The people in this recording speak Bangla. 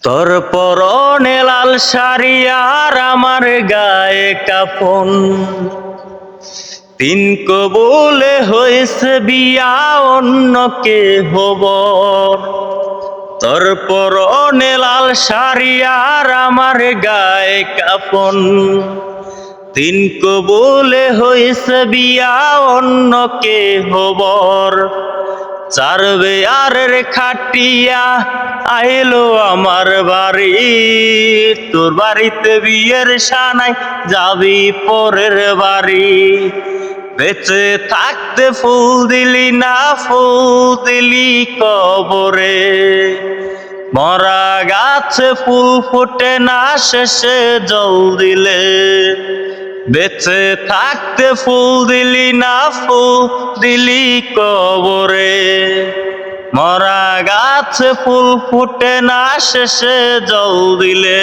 তোর পরনে লাল শাড়ি আর আমার গায়ে কাফন, তিন কবুলে হয়েছে বিয়া অন্য কে হব। তোর পরনে লাল শাড়ি আর আমার গায়ে কাফন, তিন কবুলে হয়েছে বিয়া অন্য কে হবর। চার বেয়ারের খাটিয়া আইলো আমার বাড়ি, তোর বাড়িতে বিয়ের সানাই যাবি পরের বাড়ি। বেঁচে থাকতে ফুল দিলি না, ফুল দিলি কবরে। মরা গাছে ফুল ফোটে না, শেষে জল দিলে। বেঁচে থাকতে ফুল দিলি না, ফুল দিলি কবরে। মরা গাছে ফুল ফুটে না, শেষে জল দিলে।